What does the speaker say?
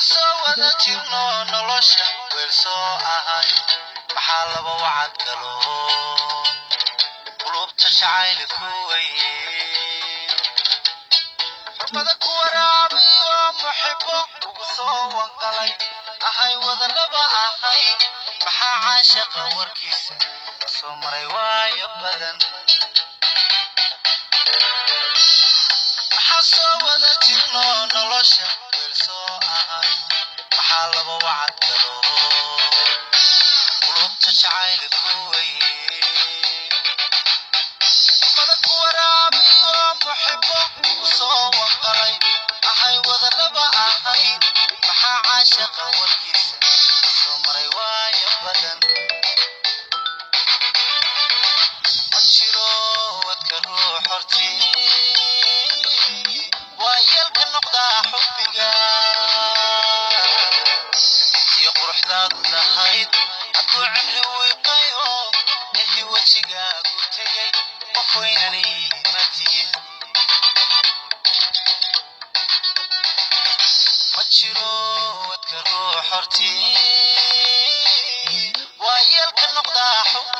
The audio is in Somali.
wada jirno nolosha weel soo ahay maxaa laba wacad galo qulubta jacayl ku weeye xurmada ku waraabiyo muxibo ugu soo wanqalay ahay wada laba ahay maxaa caashaqa warkiisa soo maray waayo badan maxaa wada jirno nolosha weel soo ahay maxaa laba wacad galo qulubta jacayl ku weeye xurmada ku waraabiyo muxibo ugu soo wanqalay ahay wada laba ahay maxaa caashaqa warkiisa soo maray waayo badan ma jiro wadka ruux hortii waa yeelka noqdaa xubbiga intii quruxdaadu lahayd hadduu cimri wiiqayo intii wejigaagu tegay qof weynani ma tihid ma jiro wadka ruux hortii waa yeelka noqdaa xubbiga